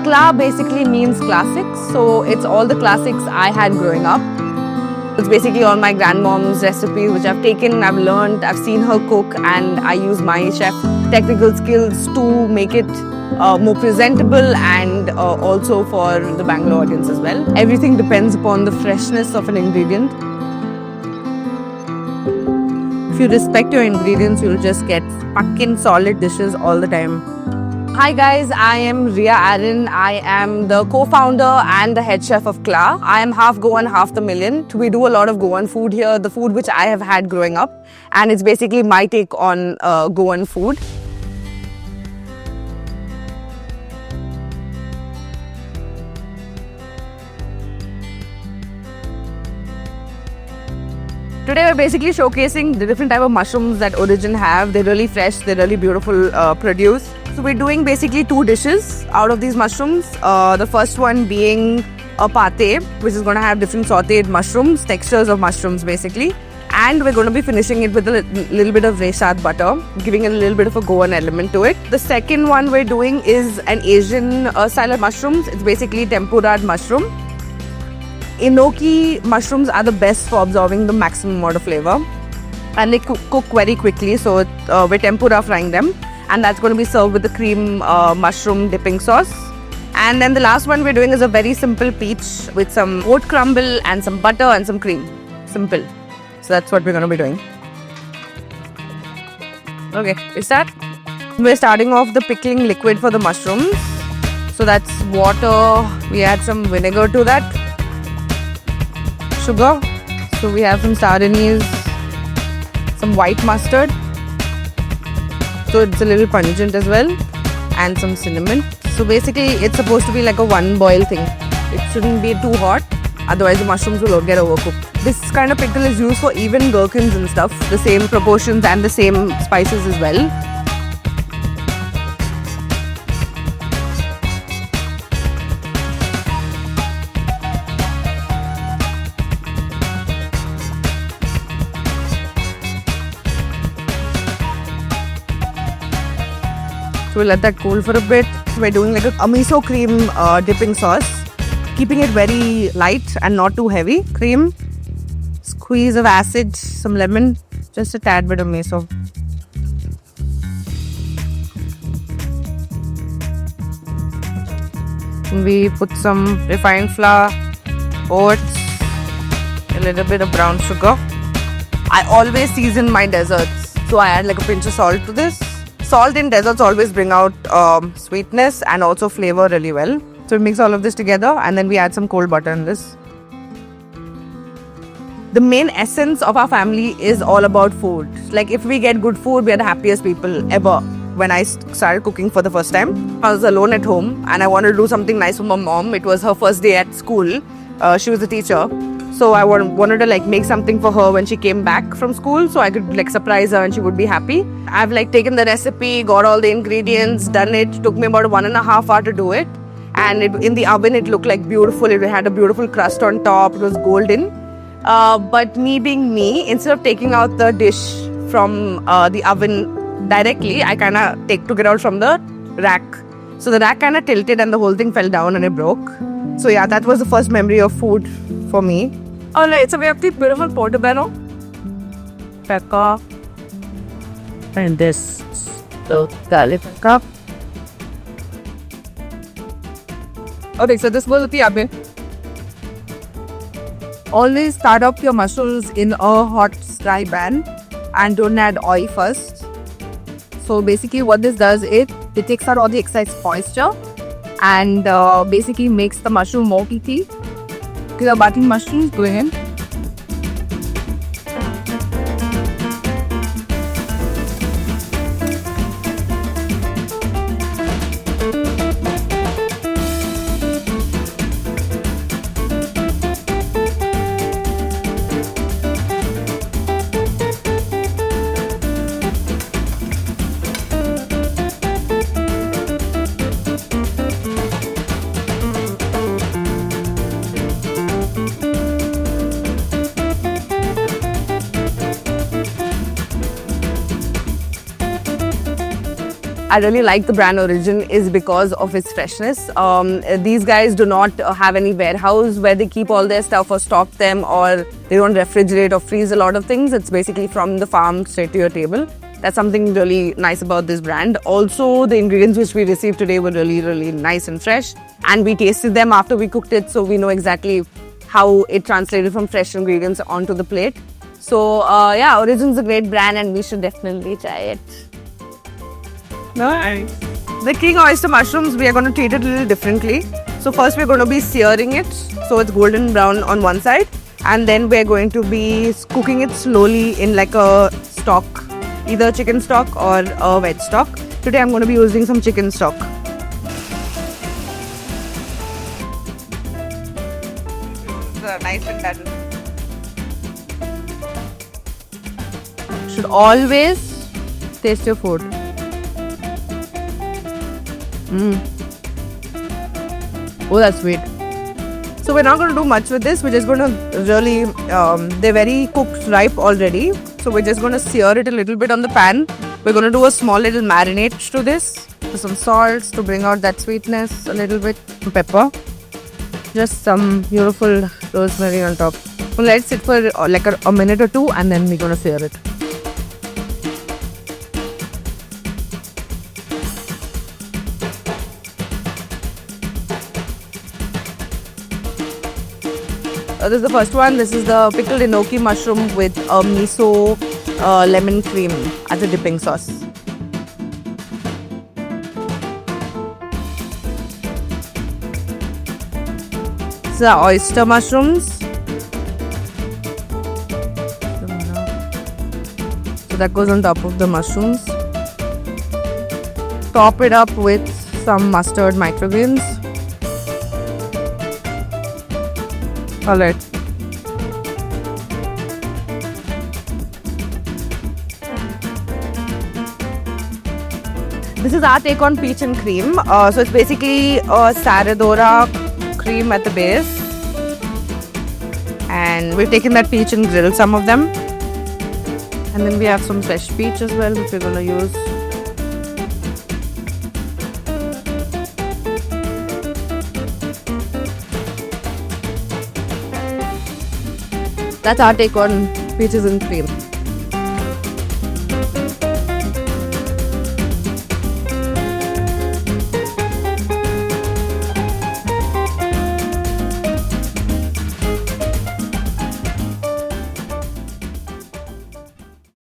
Kla basically means classics, so it's all the classics I had growing up. It's basically all my grandmom's recipes which I've taken, I've learned, I've seen her cook, and I use my chef technical skills to make it more presentable and also for the Bangalore audience as well. Everything depends upon the freshness of an ingredient. If you respect your ingredients, you'll just get fucking solid dishes all the time. Hi guys, I am Ria Aaron. I am the co-founder and the head chef of Kla. I am half Goan, half Tamilian. We do a lot of Goan food here, the food which I have had growing up. And it's basically my take on Goan food. Today we're basically showcasing the different type of mushrooms that Origin have. They're really fresh, they're really beautiful produce. So we're doing basically 2 dishes out of these mushrooms. The first one being a pate, which is going to have different sauteed mushrooms, textures of mushrooms basically. And we're going to be finishing it with a little bit of reshad butter, giving it a little bit of a Goan element to it. The second one we're doing is an Asian style of mushrooms. It's basically tempura'd mushroom. Enoki mushrooms are the best for absorbing the maximum amount of flavor, and they cook very quickly, so we're tempura frying them, and that's going to be served with the cream mushroom dipping sauce. And then the last one we're doing is a very simple peach with some oat crumble and some butter and some cream. Simple. So that's what we're going to be doing. Okay, is that? We're starting off the pickling liquid for the mushrooms. So that's water. We add some vinegar to that. Sugar, so we have some sour anise, some white mustard, so it's a little pungent as well, and some cinnamon. So basically it's supposed to be like a one boil thing. It shouldn't be too hot, otherwise the mushrooms will get overcooked. This kind of pickle is used for even gherkins and stuff, the same proportions and the same spices as well. So we'll let that cool for a bit. We're doing like a miso cream dipping sauce, keeping it very light and not too heavy. Cream, squeeze of acid, some lemon, just a tad bit of miso. We put some refined flour, oats, a little bit of brown sugar. I always season my desserts, so I add like a pinch of salt to this. Salt in desserts always bring out sweetness and also flavor really well. So we mix all of this together and then we add some cold butter in this. The main essence of our family is all about food. Like if we get good food, we are the happiest people ever. When I started cooking for the first time, I was alone at home and I wanted to do something nice for my mom. It was her first day at school. She was a teacher. So I wanted to like make something for her when she came back from school so I could like surprise her and she would be happy. I've like taken the recipe, got all the ingredients, done it. Took me about 1.5 hours to do it. And in the oven it looked like beautiful. It had a beautiful crust on top. It was golden. But me being me, instead of taking out the dish from the oven directly, I kind of took it out from the rack. So the rack kind of tilted and the whole thing fell down and it broke. So yeah, that was the first memory of food for me. Alright, so we have the beautiful portobello, pepper, and this the garlic pepper. Okay, so this will be oven. Always start up your mushrooms in a hot dry pan and don't add oil first. So basically what this does is it takes out all the excess moisture and basically makes the mushroom more meaty. Okay, the batting mushrooms, go ahead. I really like the brand Origin is because of its freshness. These guys do not have any warehouse where they keep all their stuff or stock them, or they don't refrigerate or freeze a lot of things. It's basically from the farm straight to your table. That's something really nice about this brand. Also, the ingredients which we received today were really, really nice and fresh. And we tasted them after we cooked it, so we know exactly how it translated from fresh ingredients onto the plate. So yeah, Origin's a great brand and we should definitely try it. Nice. The king oyster mushrooms, we are going to treat it a little differently. So first we're going to be searing it so it's golden brown on one side, and then we're going to be cooking it slowly in like a stock, either chicken stock or a veg stock. Today I'm going to be using some chicken stock. Nice and done. Should always taste your food. Oh, that's sweet. So we're not going to do much with this. We're just going to really, they're very cooked, ripe already. So we're just going to sear it a little bit on the pan. We're going to do a small little marinade to this. With some salts to bring out that sweetness, a little bit pepper. Just some beautiful rosemary on top. So let it sit for like a minute or two, and then we're going to sear it. This is the first one. This is the pickled enoki mushroom with a miso lemon cream as a dipping sauce. These are oyster mushrooms. So that goes on top of the mushrooms. Top it up with some mustard microgreens. Alright. This is our take on peach and cream. So it's basically a Saradora cream at the base. And we've taken that peach and grilled some of them. And then we have some fresh peach as well, which we're going to use. That's our take on peaches and cream.